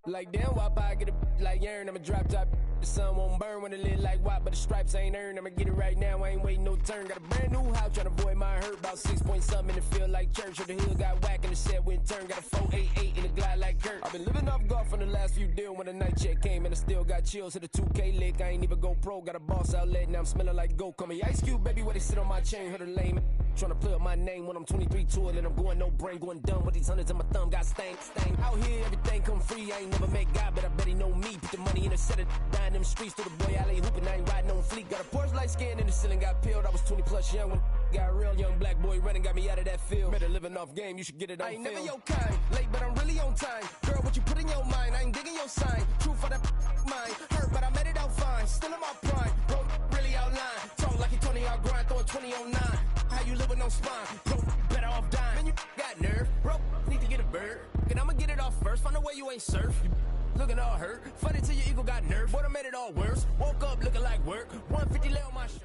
Like damn, why I get a like Aaron? I'ma drop top. The sun won't burn when it lit like what, but the stripes ain't earned. I'ma get it right now, I ain't waiting no turn. Got a brand new house, tryna avoid my hurt. About 6 point something in the field like church. Or the hill got whack and the set went turn. Got a 488 in the glide like Kurt. I've been living off golf on the last few deals. When the night check came and I still got chills. Hit a 2K lick, I ain't even go pro. Got a boss outlet, now I'm smelling like gold. Call me Ice Cube, baby, where they sit on my chain. Heard a lame. Tryna play up my name when I'm 23 to it. And I'm going no brain, going dumb with these hundreds in my thumb. Got stank. Out here, everything come free. I ain't never met God, but I bet he know me. Put the money in the set of dying them streets to the boy alley hooping. I ain't riding on fleek. Got a Porsche light scan in the ceiling, got peeled. I was 20 plus young when got real. Young black boy running, got me out of that field. Better living off game, you should get it on film. I ain't never your kind, late but I'm really on time. Girl, what you put in your mind, I ain't digging your sign. True for that mine, hurt but I made it out fine. Still in my prime, bro, really outline. Talk like you Tony, I'll grind, throwing 20 on 9. How you live with no spine, bro, better off dying. Man, you got nerve, bro, need to get a bird. And I'ma get it off first, find a way you ain't surf. You looking all hurt, funny till your ego got nerve. Boy, I made it all worse, woke up looking like work. 150 lay on my shirt.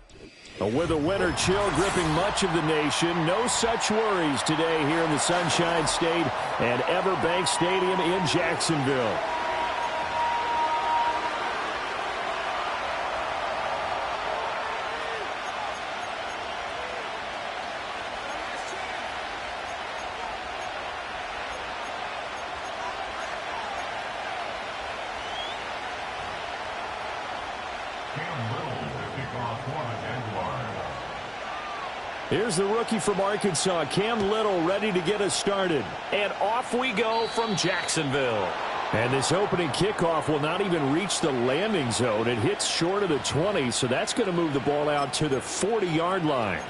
With a winter chill gripping much of the nation, no such worries today here in the Sunshine State and Everbank Stadium in Jacksonville. Here's the rookie from Arkansas, Cam Little, ready to get us started. And off we go from Jacksonville. And this opening kickoff will not even reach the landing zone. It hits short of the 20, so that's going to move the ball out to the 40-yard line.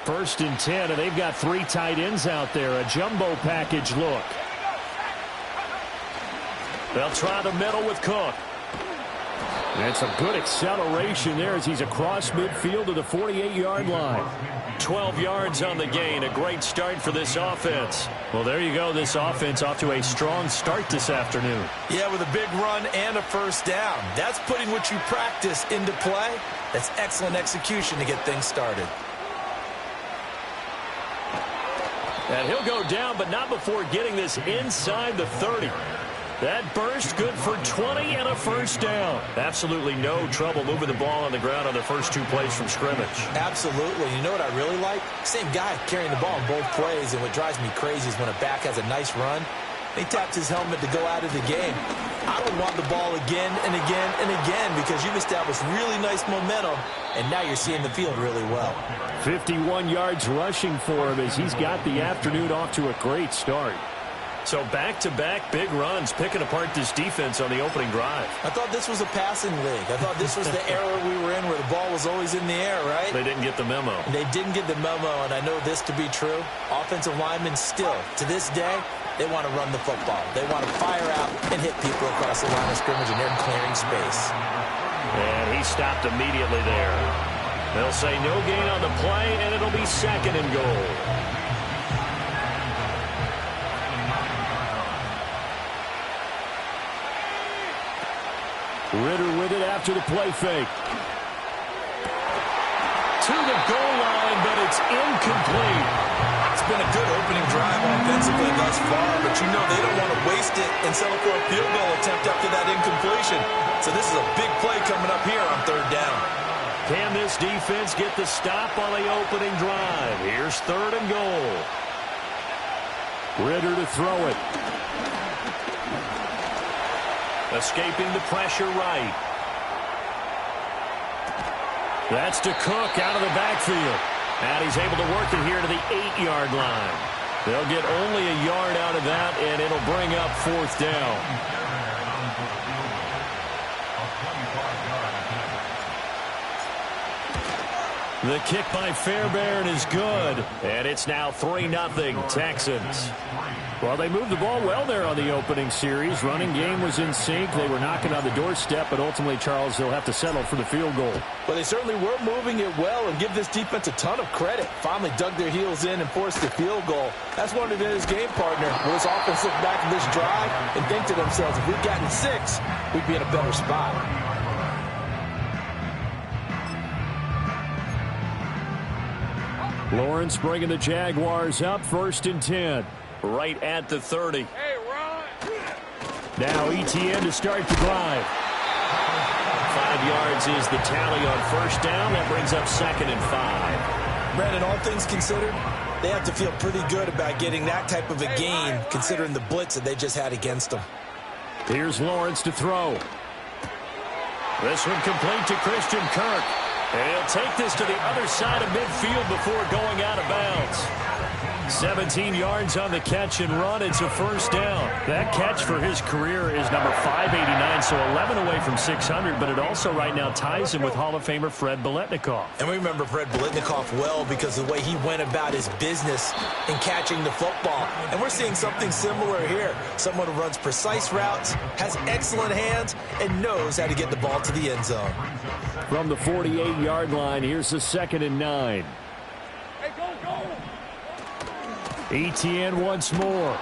First and 10, and they've got 3 tight ends out there. A jumbo package look. They'll try the middle with Cook. That's a good acceleration there as he's across midfield to the 48-yard line. 12 yards on the gain. A great start for this offense. Well, there you go. This offense off to a strong start this afternoon. Yeah, with a big run and a first down. That's putting what you practice into play. That's excellent execution to get things started. And he'll go down, but not before getting this inside the 30. That burst good for 20 and a first down. Absolutely no trouble moving the ball on the ground on the first 2 plays from scrimmage. Absolutely. You know what I really like? Same guy carrying the ball in both plays, and what drives me crazy is when a back has a nice run, he taps his helmet to go out of the game. I would want the ball again and again and again because you've established really nice momentum, and now you're seeing the field really well. 51 yards rushing for him as he's got the afternoon off to a great start. So back-to-back big runs, picking apart this defense on the opening drive. I thought this was a passing league. I thought this was the era we were in where the ball was always in the air, right? They didn't get the memo. They didn't get the memo, and I know this to be true. Offensive linemen still, to this day, they want to run the football. They want to fire out and hit people across the line of scrimmage, and they're clearing space. And he stopped immediately there. They'll say no gain on the play, and it'll be 2nd and goal. Ritter with it after the play fake. To the goal line, but it's incomplete. It's been a good opening drive offensively thus far, but you know they don't want to waste it and settle for a field goal attempt after that incompletion. So this is a big play coming up here on 3rd down. Can this defense get the stop on the opening drive? Here's 3rd and goal. Ritter to throw it. Escaping the pressure right. That's to Cook out of the backfield. And he's able to work it here to the 8-yard line. They'll get only a yard out of that, and it'll bring up 4th down. The kick by Fairbairn is good. And it's now 3-0 Texans. Well, they moved the ball well there on the opening series. Running game was in sync. They were knocking on the doorstep, but ultimately, Charles, they'll have to settle for the field goal. Well, they certainly were moving it well and give this defense a ton of credit. Finally dug their heels in and forced the field goal. That's one of his game partner. Will his offense look back at this drive and think to themselves, if we'd gotten 6, we'd be in a better spot. Lawrence bringing the Jaguars up 1st and 10. Right at the 30. Now ETN to start the drive. 5 yards is the tally on 1st down. That brings up 2nd and 5. Brandon, all things considered, they have to feel pretty good about getting that type of a gain, considering the blitz that they just had against them. Here's Lawrence to throw. This one complete to Christian Kirk. And he'll take this to the other side of midfield before going out of bounds. 17 yards on the catch and run. It's a 1st down. That catch for his career is number 589, so 11 away from 600, but it also right now ties him with Hall of Famer Fred Biletnikoff. And we remember Fred Biletnikoff well because of the way he went about his business in catching the football. And we're seeing something similar here. Someone who runs precise routes, has excellent hands, and knows how to get the ball to the end zone. From the 48-yard line, here's the 2nd and 9. ETN once more.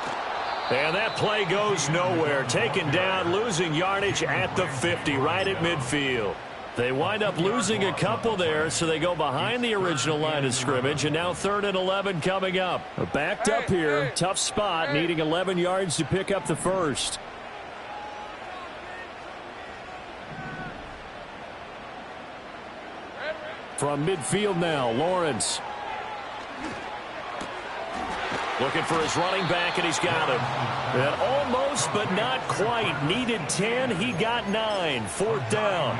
And that play goes nowhere. Taken down, losing yardage at the 50, right at midfield. They wind up losing a couple there, so they go behind the original line of scrimmage, and now 3rd and 11 coming up. Backed up here, tough spot, needing 11 yards to pick up the 1st. From midfield now, Lawrence. Looking for his running back, and he's got him. And almost, but not quite. Needed 10, he got 9. 4th down.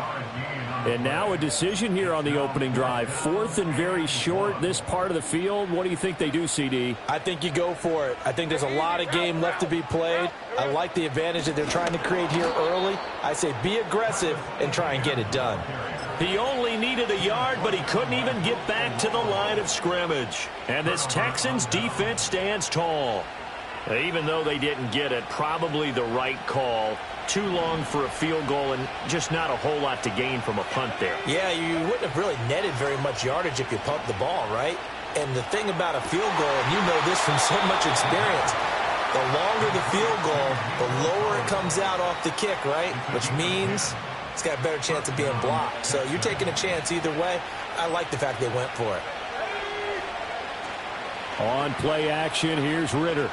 And now a decision here on the opening drive. 4th and very short, this part of the field. What do you think they do, CD? I think you go for it. I think there's a lot of game left to be played. I like the advantage that they're trying to create here early. I say be aggressive and try and get it done. He only needed a yard, but he couldn't even get back to the line of scrimmage. And this Texans defense stands tall. Even though they didn't get it, probably the right call. Too long for a field goal and just not a whole lot to gain from a punt there. Yeah, you wouldn't have really netted very much yardage if you pumped the ball, right? And the thing about a field goal, and you know this from so much experience, the longer the field goal, the lower it comes out off the kick, right? Which means it's got a better chance of being blocked. So you're taking a chance either way. I like the fact they went for it. On play action, here's Ritter.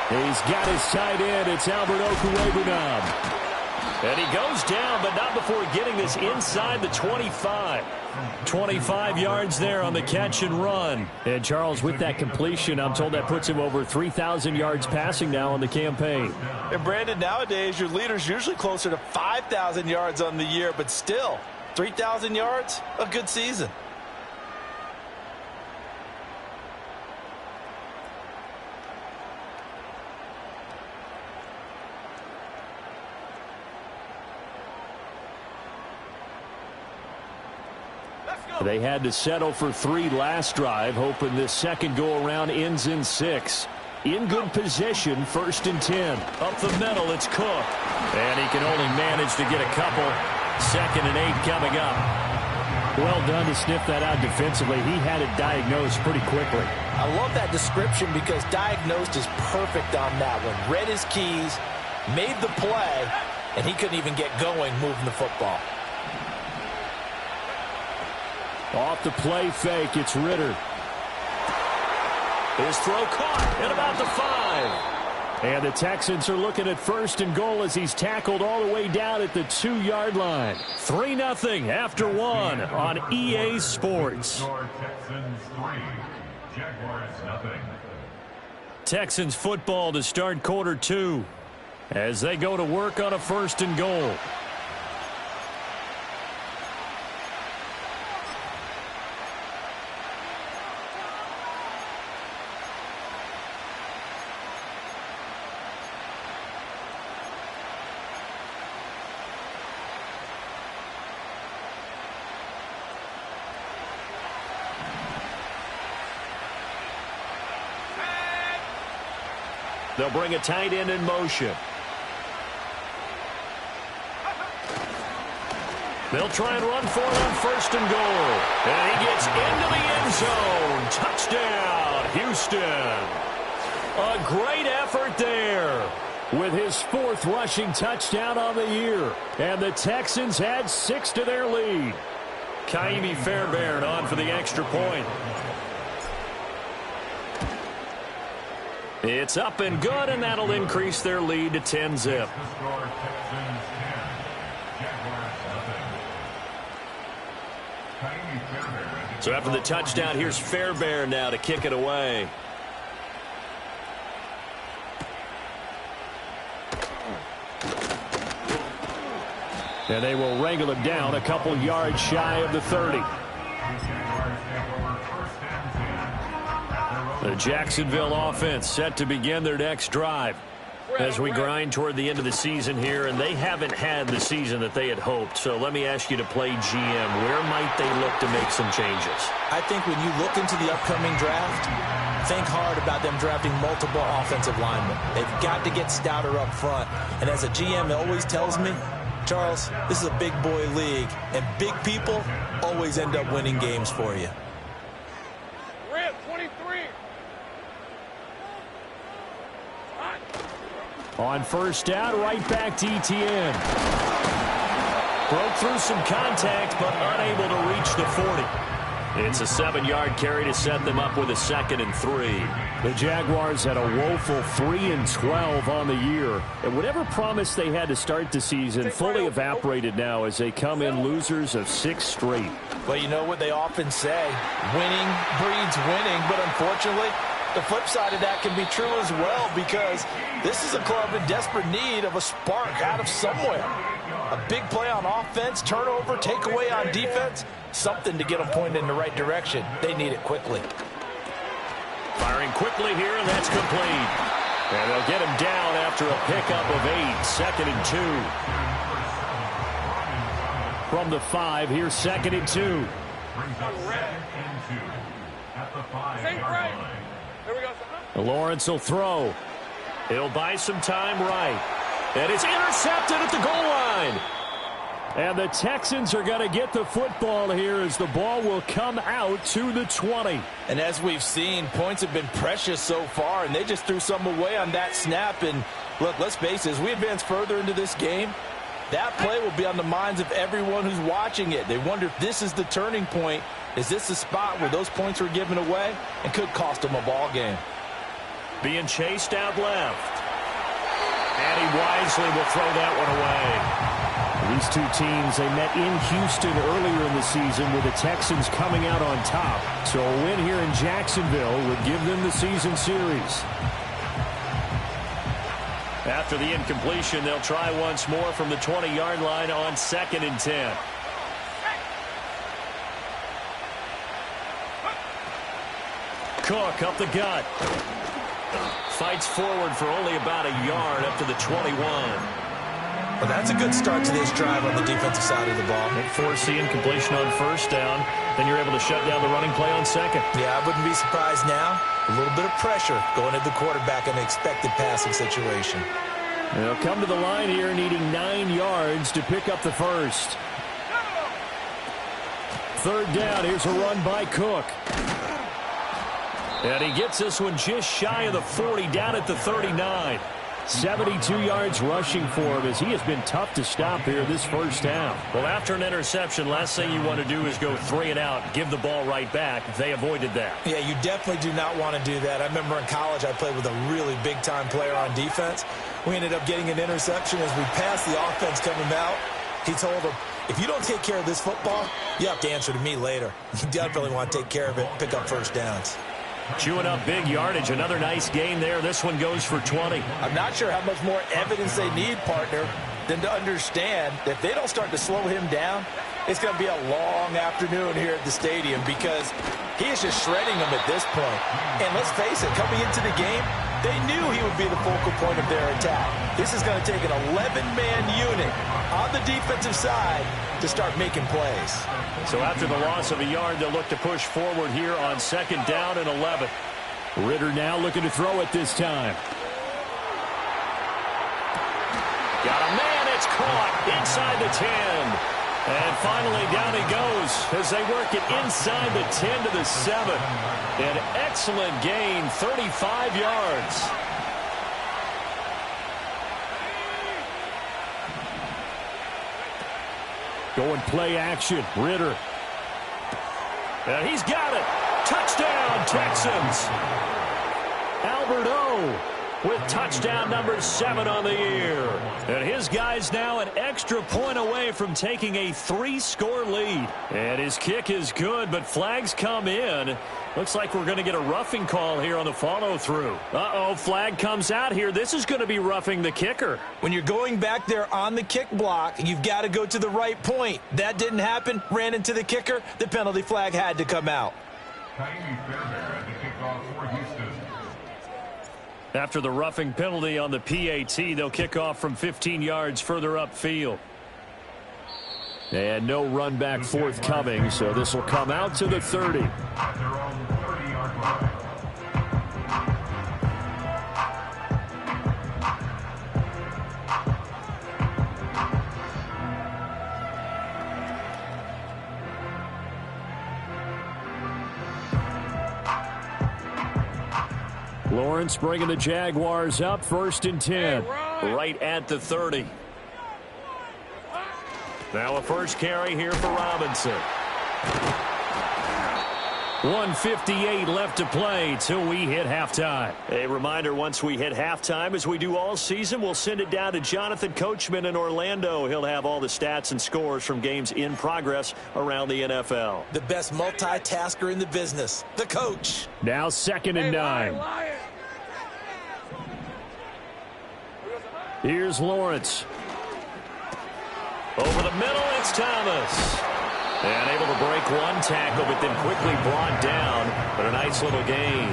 He's got his tight end. It's Albert Okwuegbunam. And he goes down, but not before getting this inside the 25. 25 yards there on the catch and run. And Charles, with that completion, I'm told that puts him over 3,000 yards passing now on the campaign. And Brandon, nowadays your leader's usually closer to 5,000 yards on the year, but still, 3,000 yards, a good season. They had to settle for 3 last drive, hoping this second go-around ends in 6. In good position, 1st and 10. Up the middle, it's Cook. And he can only manage to get a couple. 2nd and 8 coming up. Well done to sniff that out defensively. He had it diagnosed pretty quickly. I love that description because diagnosed is perfect on that one. Read his keys, made the play, and he couldn't even get going moving the football. Off the play fake, it's Ritter. His throw caught at about the 5. And the Texans are looking at 1st and goal as he's tackled all the way down at the 2-yard line. 3-0 after 1 on EA Sports. Texans football to start quarter 2 as they go to work on a 1st and goal. They'll bring a tight end in motion. They'll try and run for it on 1st and goal. And he gets into the end zone. Touchdown, Houston. A great effort there with his 4th rushing touchdown on the year. And the Texans add 6 to their lead. Kaimi Fairbairn on for the extra point. It's up and good, and that'll increase their lead to 10-zip. So after the touchdown, here's Fairbairn now to kick it away. And they will wrangle it down a couple yards shy of the 30. The Jacksonville offense set to begin their next drive as we grind toward the end of the season here, and they haven't had the season that they had hoped. So let me ask you to play GM. Where might they look to make some changes? I think when you look into the upcoming draft, think hard about them drafting multiple offensive linemen. They've got to get stouter up front. And as a GM always tells me, Charles, this is a big boy league, and big people always end up winning games for you. Red 23. On first down, right back to ETN. Broke through some contact, but unable to reach the 40. It's a 7-yard carry to set them up with a 2nd and 3. The Jaguars had a woeful 3-12 on the year. And whatever promise they had to start the season fully evaporated now as they come in losers of 6 straight. Well, you know what they often say, winning breeds winning, but unfortunately, the flip side of that can be true as well, because this is a club in desperate need of a spark out of somewhere. A big play on offense, turnover, takeaway on defense, something to get them pointed in the right direction. They need it quickly. Firing quickly here, and that's complete. And they'll get him down after a pickup of 8, 2nd and 2. From the 5, here's 2nd and 2. Lawrence will throw. He'll buy some time right. And it's intercepted at the goal line. And the Texans are going to get the football here as the ball will come out to the 20. And as we've seen, points have been precious so far, and they just threw some away on that snap. And look, let's face it, as we advance further into this game, that play will be on the minds of everyone who's watching it. They wonder if this is the turning point. Is this the spot where those points were given away and could cost them a ball game? Being chased out left. And he wisely will throw that one away. These two teams, they met in Houston earlier in the season with the Texans coming out on top. So a win here in Jacksonville would give them the season series. After the incompletion, they'll try once more from the 20-yard line on 2nd and 10. Cook up the gut. Fights forward for only about a yard up to the 21. Well, that's a good start to this drive on the defensive side of the ball. They force the incompletion on first down. Then you're able to shut down the running play on 2nd. Yeah, I wouldn't be surprised now. A little bit of pressure going at the quarterback in an expected passing situation. They'll come to the line here needing 9 yards to pick up the first. 3rd down. Here's a run by Cook. And he gets this one just shy of the 40, down at the 39. 72 yards rushing for him as he has been tough to stop here this first half. Well, after an interception, last thing you want to do is go 3 and out, give the ball right back. They avoided that. Yeah, you definitely do not want to do that. I remember in college I played with a really big-time player on defense. We ended up getting an interception as we passed the offense coming out. He told him, if you don't take care of this football, you have to answer to me later. You definitely want to take care of it, pick up first downs. Chewing up big yardage. Another nice gain there. This one goes for 20. I'm not sure how much more evidence they need, partner, than to understand that if they don't start to slow him down, it's going to be a long afternoon here at the stadium because he is just shredding them at this point. And let's face it, coming into the game, they knew he would be the focal point of their attack. This is going to take an 11-man unit on the defensive side to start making plays. So after the loss of a yard, they'll look to push forward here on 2nd down and 11. Ritter now looking to throw it this time. Got a man, it's caught inside the 10. And finally down he goes as they work it inside the 10 to the 7. An excellent gain, 35 yards. Going play action, Ritter. And he's got it. Touchdown, Texans. Alberto with touchdown number 7 on the year. And his guy's now an extra point away from taking a 3-score lead. And his kick is good, but flags come in. Looks like we're going to get a roughing call here on the follow-through. Uh-oh, flag comes out here. This is going to be roughing the kicker. When you're going back there on the kick block, you've got to go to the right point. That didn't happen. Ran into the kicker. The penalty flag had to come out. After the roughing penalty on the PAT, they'll kick off from 15 yards further upfield. And no run back forthcoming, so this will come out to the 30. Lawrence bringing the Jaguars up, 1st and 10. Right at the 30. Now a first carry here for Robinson. 1:58 left to play till we hit halftime. A reminder, once we hit halftime, as we do all season, we'll send it down to Jonathan Coachman in Orlando. He'll have all the stats and scores from games in progress around the NFL. The best multitasker in the business, the coach. Now 2nd and 9. Here's Lawrence. Over the middle, it's Thomas. And able to break one tackle, but then quickly brought down. But a nice little gain.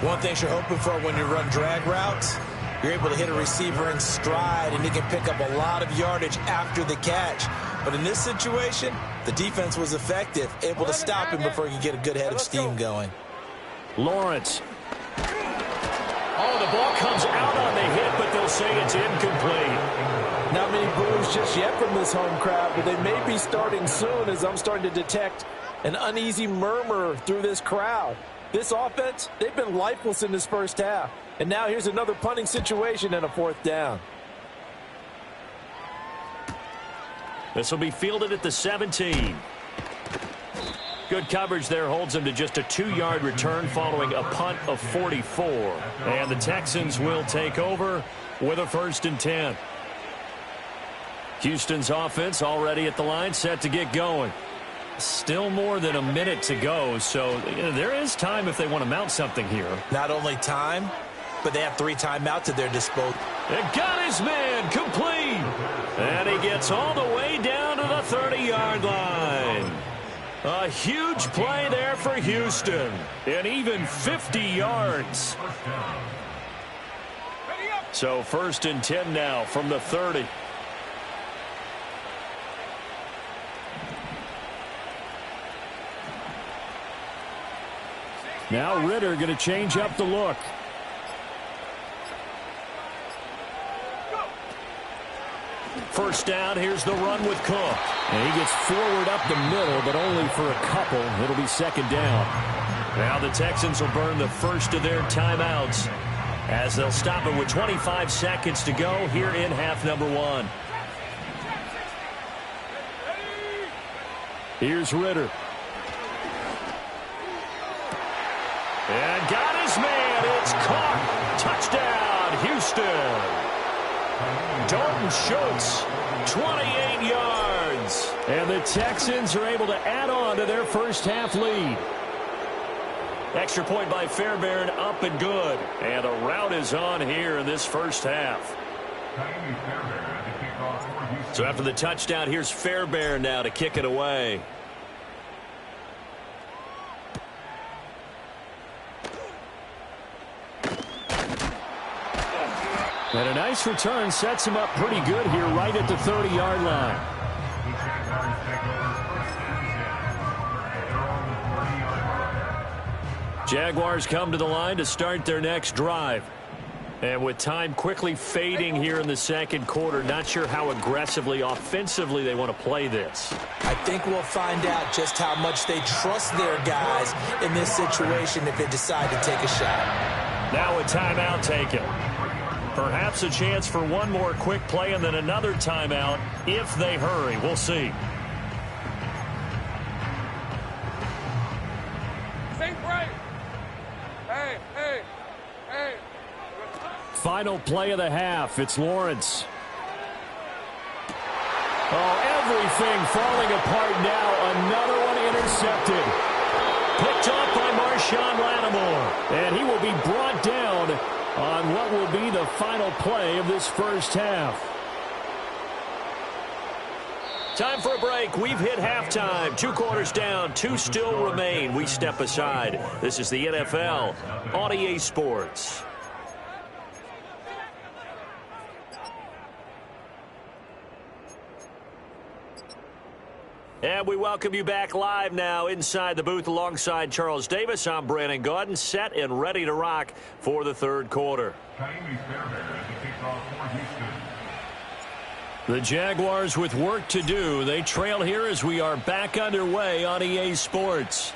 One thing you're hoping for when you run drag routes, you're able to hit a receiver in stride, and he can pick up a lot of yardage after the catch. But in this situation, the defense was effective, able to stop him before he could get a good head of steam going. Lawrence. Oh, the ball comes out on the hit, but they'll say it's incomplete. Not many boos just yet from this home crowd, but they may be starting soon, as I'm starting to detect an uneasy murmur through this crowd. This offense, they've been lifeless in this first half. And now here's another punting situation and a 4th down. This will be fielded at the 17. Good coverage there holds him to just a 2-yard return following a punt of 44. And the Texans will take over with a 1st and 10. Houston's offense already at the line, set to get going. Still more than a minute to go, so there is time if they want to mount something here. Not only time, but they have 3 timeouts at their disposal. And got his man complete. And he gets all the way down to the 30-yard line. A huge play there for Houston. And even 50 yards. So 1st and 10 now from the 30. Now Ritter going to change up the look. First down, here's the run with Cook. And he gets forward up the middle, but only for a couple. It'll be 2nd down. Now the Texans will burn the first of their timeouts as they'll stop it with 25 seconds to go here in half number 1. Here's Ritter. And got his man. It's caught. Touchdown, Houston. Dalton Schultz, 28 yards. And the Texans are able to add on to their first half lead. Extra point by Fairbairn, up and good. And a rout is on here in this first half. So after the touchdown, here's Fairbairn now to kick it away. And a nice return sets him up pretty good here right at the 30-yard line. Jaguars come to the line to start their next drive. And with time quickly fading here in the second quarter, not sure how aggressively, offensively they want to play this. I think we'll find out just how much they trust their guys in this situation if they decide to take a shot. Now a timeout taken. Perhaps a chance for one more quick play and then another timeout if they hurry. We'll see. Think right. Hey. final play of the half. It's Lawrence. Oh, everything falling apart now. Another one intercepted. Picked off by Marshawn Lattimore. And he will be brought down on what will be the final play of this first half. Time for a break. We've hit halftime. 2 quarters down. 2 still remain. We step aside. This is the NFL on EA Sports. And we welcome you back live now inside the booth alongside Charles Davis. I'm Brandon Gaudin, set and ready to rock for the third quarter. The Jaguars with work to do. They trail here as we are back underway on EA Sports.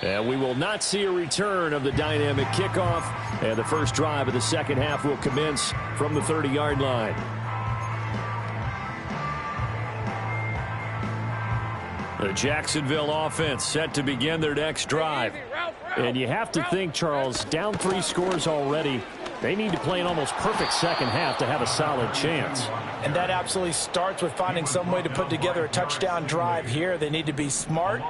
And we will not see a return of the dynamic kickoff. And the first drive of the second half will commence from the 30-yard line. The Jacksonville offense set to begin their next drive. And you have to think, Charles, down 3 scores already. They need to play an almost perfect second half to have a solid chance. And that absolutely starts with finding some way to put together a touchdown drive here. They need to be smart,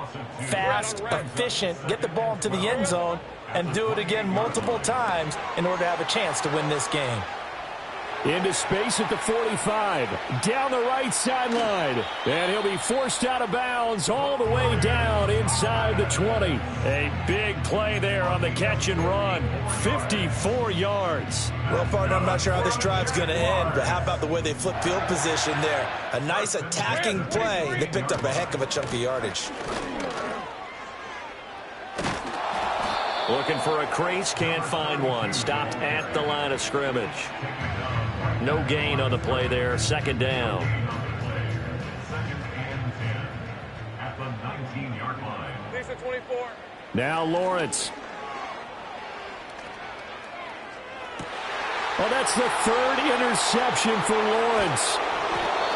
fast, efficient, get the ball into the end zone, and do it again multiple times in order to have a chance to win this game. Into space at the 45. Down the right sideline. And he'll be forced out of bounds all the way down inside the 20. A big play there on the catch and run. 54 yards. Well, partner, I'm not sure how this drive's going to end, but how about the way they flip field position there? A nice attacking play. They picked up a heck of a chunk of yardage. Looking for a crease, can't find one. Stopped at the line of scrimmage. No gain on the play there. Second down. At the 19-yard line. 24. Now Lawrence. Oh, that's the 3rd interception for Lawrence.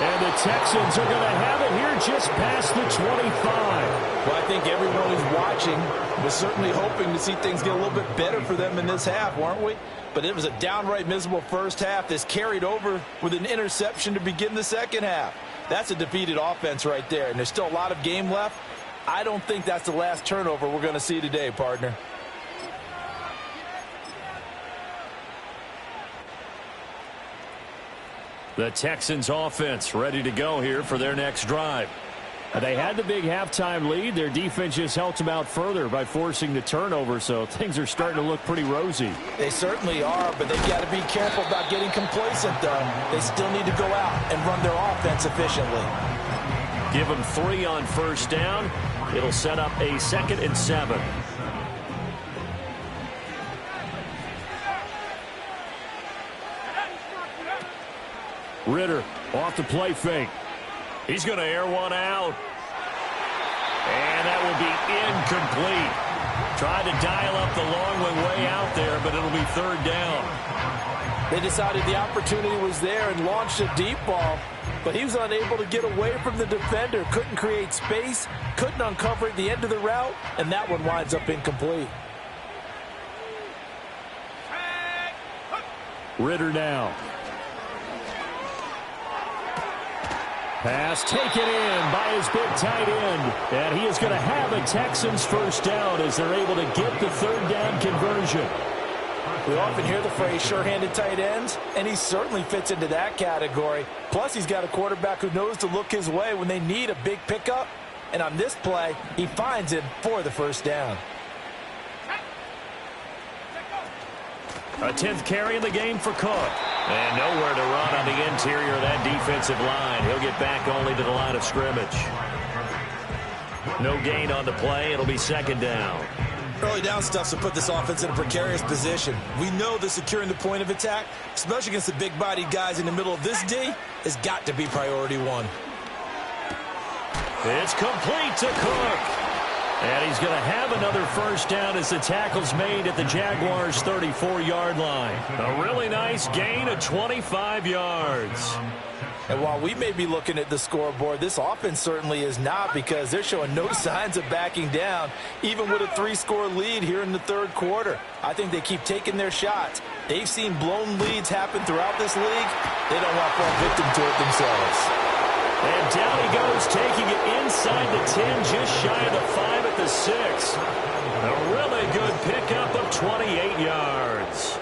And the Texans are going to have it here just past the 25. Well, I think everyone who's watching was certainly hoping to see things get a little bit better for them in this half, weren't we? But it was a downright miserable first half. This carried over with an interception to begin the second half. That's a defeated offense right there, and there's still a lot of game left. I don't think that's the last turnover we're going to see today, partner. The Texans offense ready to go here for their next drive. They had the big halftime lead. Their defense just helped them out further by forcing the turnover, so things are starting to look pretty rosy. They certainly are, but they've got to be careful about getting complacent, though. They still need to go out and run their offense efficiently. Give them 3 on first down. It'll set up a 2nd and 7. Ritter off the play fake. He's going to air one out. And that will be incomplete. Tried to dial up the long one way out there, but it'll be 3rd down. They decided the opportunity was there and launched a deep ball, but he was unable to get away from the defender. Couldn't create space, couldn't uncover at the end of the route, and that one winds up incomplete. Ritter now. Pass taken in by his big tight end. And he is going to have a Texans first down as they're able to get the 3rd down conversion. We often hear the phrase sure-handed tight ends, and he certainly fits into that category. Plus, he's got a quarterback who knows to look his way when they need a big pickup. And on this play, he finds it for the first down. A 10th carry in the game for Cook. And nowhere to run on the interior of that defensive line. He'll get back only to the line of scrimmage. No gain on the play. It'll be 2nd down. Early down stuff to put this offense in a precarious position. We know that securing the point of attack, especially against the big-bodied guys in the middle of this D, has got to be priority 1. It's complete to Cook. And he's going to have another first down as the tackle's made at the Jaguars' 34-yard line. A really nice gain of 25 yards. And while we may be looking at the scoreboard, this offense certainly is not, because they're showing no signs of backing down, even with a 3-score lead here in the third quarter. I think they keep taking their shots, They've seen blown leads happen throughout this league. They don't want to fall victim to it themselves. And down he goes, taking it inside the 10, just shy of the 5 at the 6. A really good pickup of 28 yards.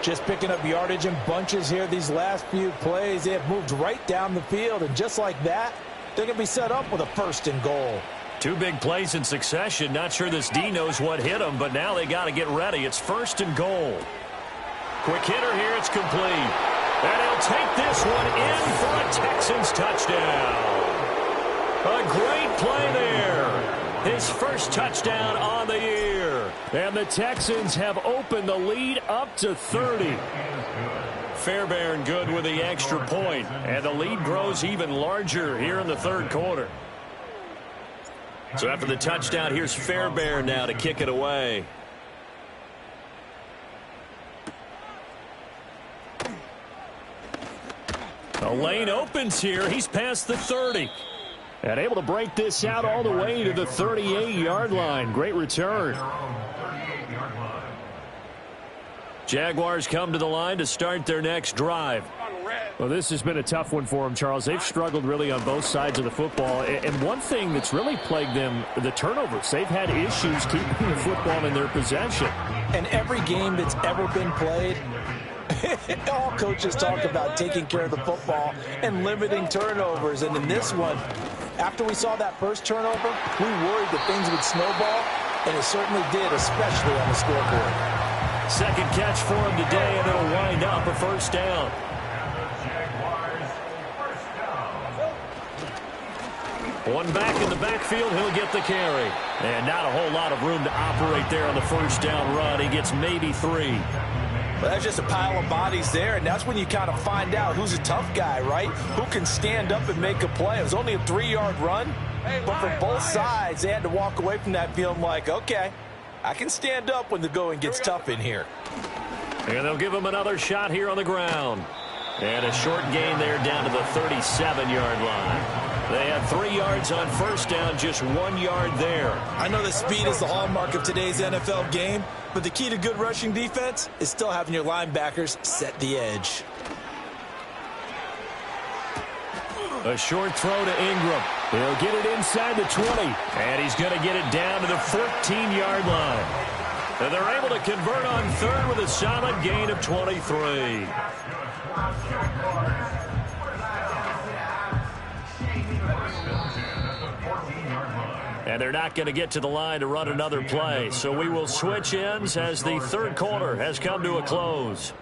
Just picking up yardage in bunches here these last few plays. They have moved right down the field, and just like that, they're going to be set up with a 1st and goal. 2 big plays in succession. Not sure this D knows what hit him, but now they got to get ready. It's 1st and goal. Quick hitter here. It's complete. And he'll take this one in for a Texans touchdown. A great play there. His first touchdown on the year. And the Texans have opened the lead up to 30. Fairbairn good with the extra point. And the lead grows even larger here in the 3rd quarter. So after the touchdown, here's Fairbairn now to kick it away. The lane opens here. He's past the 30. And able to break this out all the way to the 38-yard line. Great return. Jaguars come to the line to start their next drive. Well, this has been a tough one for them, Charles. They've struggled really on both sides of the football. And one thing that's really plagued them, the turnovers. They've had issues keeping the football in their possession. And every game that's ever been played, all coaches talk about taking care of the football and limiting turnovers. And in this one, after we saw that first turnover, we worried that things would snowball, and it certainly did, especially on the scoreboard. Second catch for him today, and it'll wind up a 1st down. One back in the backfield, he'll get the carry. And not a whole lot of room to operate there on the 1st down run. He gets maybe 3. Well, that's just a pile of bodies there, and that's when you kind of find out who's a tough guy, right? Who can stand up and make a play. It was only a 3-yard run, but for both sides, they had to walk away from that feeling like, okay, I can stand up when the going gets tough in here. And they'll give him another shot here on the ground. And a short gain there down to the 37-yard line. They had 3 yards on 1st down, just 1 yard there. I know that speed is the hallmark of today's NFL game, but the key to good rushing defense is still having your linebackers set the edge. A short throw to Ingram. He'll get it inside the 20. And he's going to get it down to the 14-yard line. And they're able to convert on 3rd with a solid gain of 23. And they're not going to get to the line to run another play. So we will switch ends as the 3rd quarter has come to a close.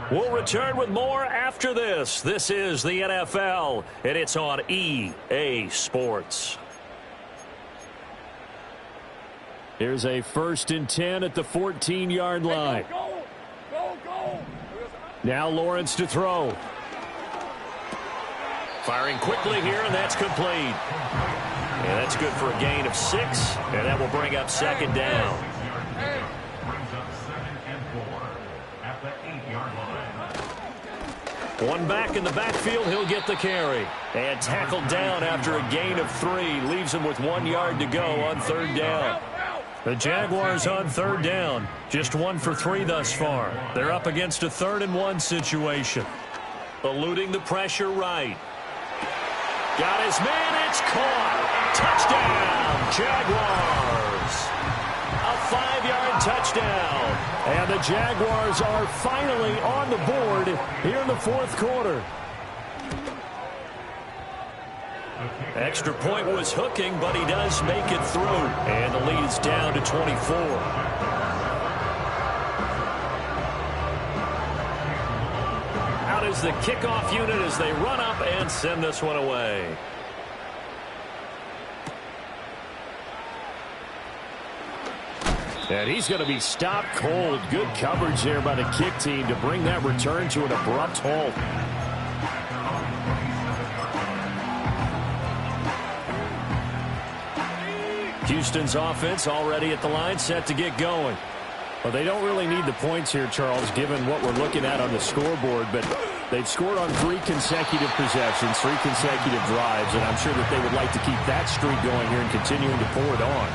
We'll return with more after this. This is the NFL, and it's on EA Sports. Here's a 1st and 10 at the 14-yard line. Now Lawrence to throw. Firing quickly here, and that's complete. And that's good for a gain of 6, and that will bring up 2nd down. One back in the backfield, he'll get the carry. And tackled down after a gain of 3. Leaves him with 1 yard to go on 3rd down. The Jaguars on 3rd down. Just 1 for 3 thus far. They're up against a 3rd and 1 situation. Eluding the pressure right. Got his man, it's caught. Touchdown, Jaguars. A 5-yard touchdown. And the Jaguars are finally on the board here in the 4th quarter. Extra point was hooking, but he does make it through. And the lead is down to 24. Out is the kickoff unit as they run up and send this one away. And he's going to be stopped cold. Good coverage there by the kick team to bring that return to an abrupt halt. Houston's offense already at the line, set to get going. Well, they don't really need the points here, Charles, given what we're looking at on the scoreboard, but they've scored on 3 consecutive possessions, 3 consecutive drives, and I'm sure that they would like to keep that streak going here and continuing to pour it on.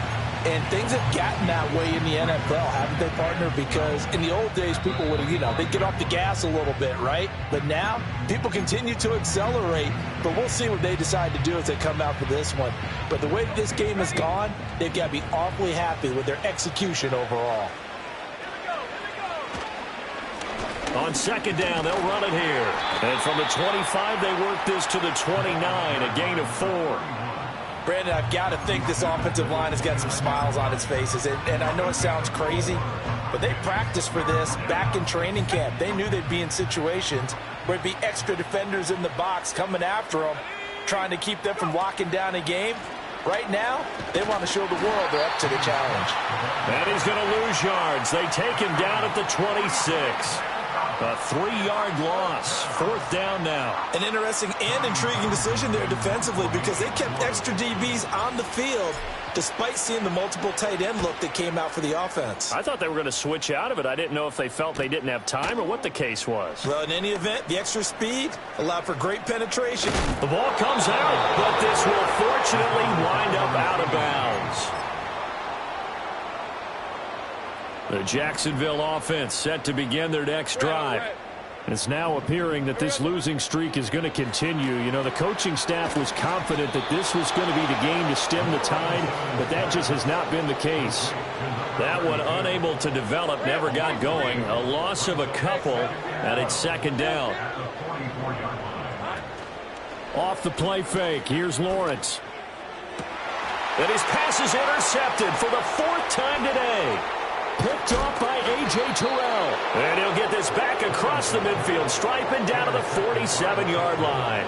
And things have gotten that way in the NFL, haven't they, partner? Because in the old days, people would have, they'd get off the gas a little bit, right? But now, people continue to accelerate. But we'll see what they decide to do as they come out for this one. But the way that this game has gone, they've got to be awfully happy with their execution overall. On second down, they'll run it here. And from the 25, they work this to the 29, a gain of 4. Brandon, I've got to think this offensive line has got some smiles on its faces. And I know it sounds crazy, but they practiced for this back in training camp. They knew they'd be in situations where it'd be extra defenders in the box coming after them, trying to keep them from locking down a game. Right now, they want to show the world they're up to the challenge. And he's going to lose yards. They take him down at the 26. A 3-yard loss. 4th down now. An interesting and intriguing decision there defensively because they kept extra DBs on the field despite seeing the multiple tight end look that came out for the offense. I thought they were going to switch out of it. I didn't know if they felt they didn't have time or what the case was. Well, in any event, the extra speed allowed for great penetration. The ball comes out, but this will fortunately wind up out of bounds. The Jacksonville offense set to begin their next drive. It's now appearing that this losing streak is going to continue. The coaching staff was confident that this was going to be the game to stem the tide, but that just has not been the case. That one unable to develop, never got going. A loss of a couple, and it's second down. Off the play fake, here's Lawrence. And his pass is intercepted for the 4th time today. Picked off by A.J. Terrell. And he'll get this back across the midfield stripe and down to the 47-yard line.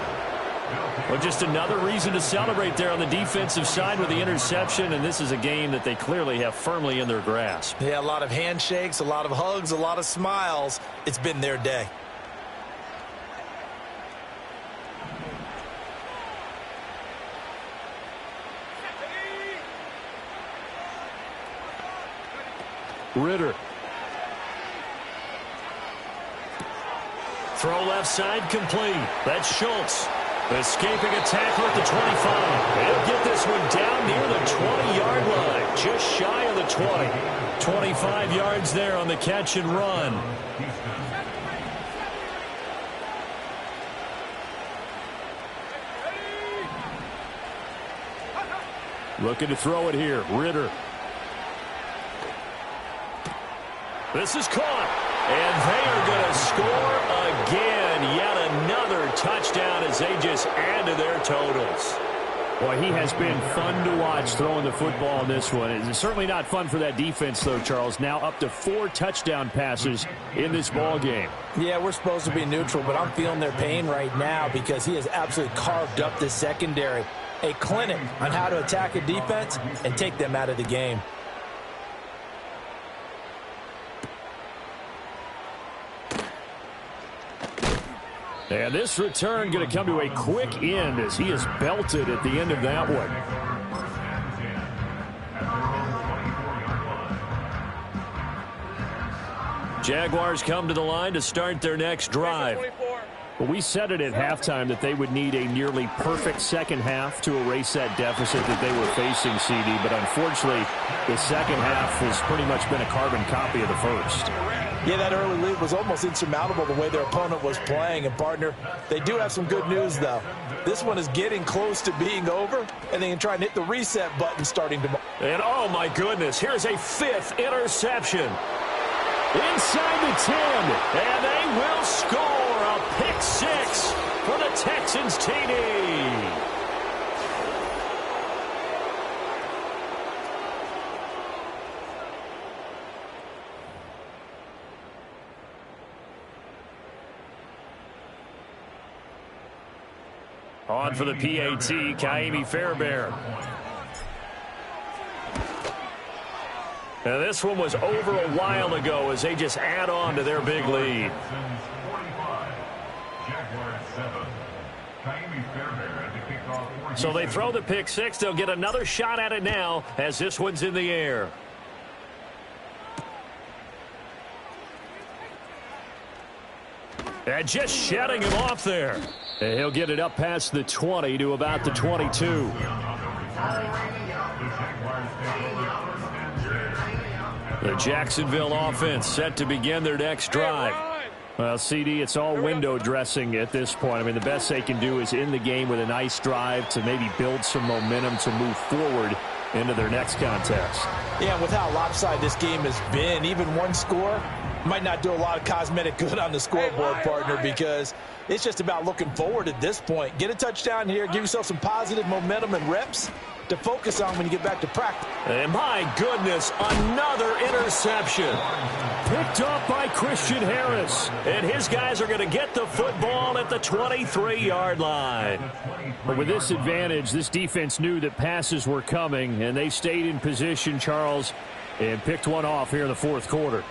Well, just another reason to celebrate there on the defensive side with the interception, and this is a game that they clearly have firmly in their grasp. Yeah, a lot of handshakes, a lot of hugs, a lot of smiles. It's been their day. Ritter. Throw left side complete. That's Schultz. Escaping a tackle at the 25. He'll get this one down near the 20-yard line. Just shy of the 20. 25 yards there on the catch and run. Looking to throw it here. Ritter. This is caught, and they are going to score again. Yet another touchdown as they just add to their totals. Boy, he has been fun to watch throwing the football in this one. It's certainly not fun for that defense, though, Charles. Now up to 4 touchdown passes in this ball game. Yeah, we're supposed to be neutral, but I'm feeling their pain right now because he has absolutely carved up the secondary. A clinic on how to attack a defense and take them out of the game. And this return going to come to a quick end as he is belted at the end of that one. Jaguars come to the line to start their next drive. Well, we said it at halftime that they would need a nearly perfect second half to erase that deficit that they were facing, CD. But unfortunately, the second half has pretty much been a carbon copy of the first. Yeah, that early lead was almost insurmountable the way their opponent was playing. And, partner, they do have some good news, though. This one is getting close to being over, and they can try and hit the reset button starting tomorrow. And, oh, my goodness, here's a 5th interception. Inside the 10, and they will score a pick 6 for the Texans TD. On for the PAT, Kaimi Fairbairn. Now this one was over a while ago as they just add on to their big lead. So they throw the pick 6. They'll get another shot at it now as this one's in the air. And just shedding him off there. And he'll get it up past the 20 to about the 22. The Jacksonville offense set to begin their next drive. Well, CD, it's all window dressing at this point. I mean, the best they can do is in the game with a nice drive to maybe build some momentum to move forward into their next contest. Yeah, with how lopsided this game has been, even one score might not do a lot of cosmetic good on the scoreboard, partner, because it's just about looking forward at this point. Get a touchdown here, give yourself some positive momentum and reps to focus on when you get back to practice. And my goodness, another interception. Picked up by Christian Harris. And his guys are going to get the football at the 23-yard line. But with this advantage, this defense knew that passes were coming, and they stayed in position, Charles, and picked one off here in the fourth quarter.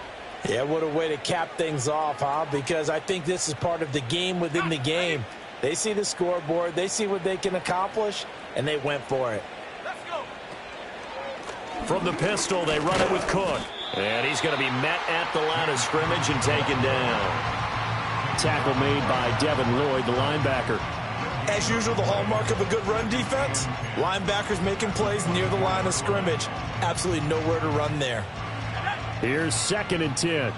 Yeah, what a way to cap things off, huh? Because I think this is part of the game within the game. They see the scoreboard, they see what they can accomplish, and they went for it. From the pistol, they run it with Cook. And he's going to be met at the line of scrimmage and taken down. Tackle made by Devin Lloyd, the linebacker. As usual, the hallmark of a good run defense, linebackers making plays near the line of scrimmage. Absolutely nowhere to run there. Here's 2nd and 10.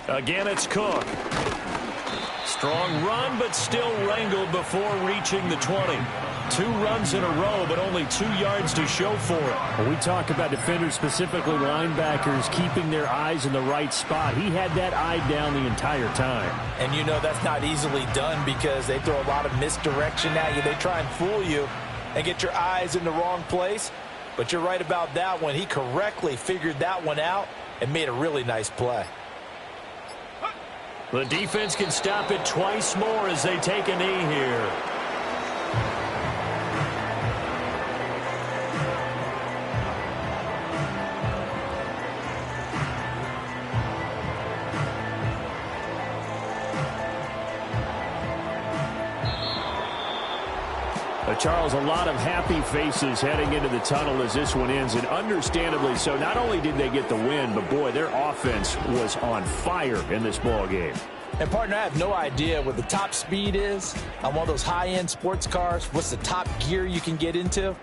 Again, it's Cook. Strong run, but still wrangled before reaching the 20. 2 runs in a row, but only 2 yards to show for it. When we talk about defenders, specifically linebackers, keeping their eyes in the right spot. He had that eye down the entire time. And you know that's not easily done because they throw a lot of misdirection at you. They try and fool you and get your eyes in the wrong place. But you're right about that one. He correctly figured that one out and made a really nice play. The defense can stop it twice more as they take a knee here. Charles, a lot of happy faces heading into the tunnel as this one ends, and understandably so. Not only did they get the win, but boy, their offense was on fire in this ball game. And partner, I have no idea what the top speed is on one of those high-end sports cars. What's the top gear you can get into?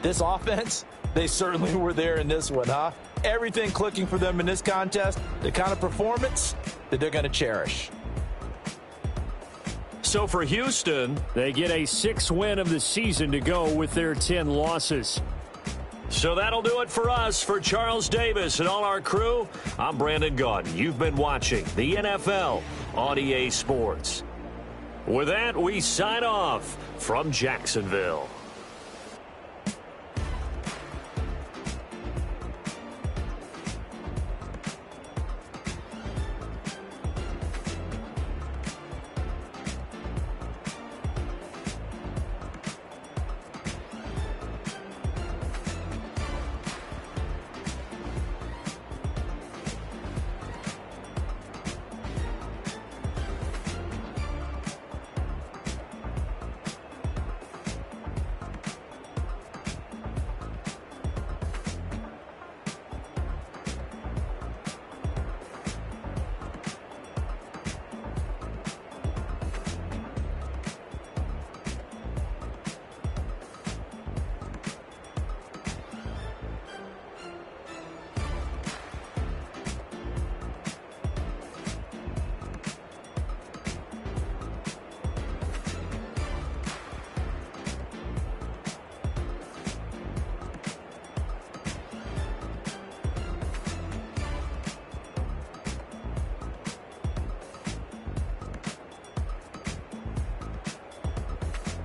This offense, they certainly were there in this one, huh? Everything clicking for them in this contest, the kind of performance that they're going to cherish. So for Houston, they get a 6th win of the season to go with their 10 losses. So that'll do it for us. For Charles Davis and all our crew, I'm Brandon Gaudin. You've been watching the NFL on EA Sports. With that, we sign off from Jacksonville.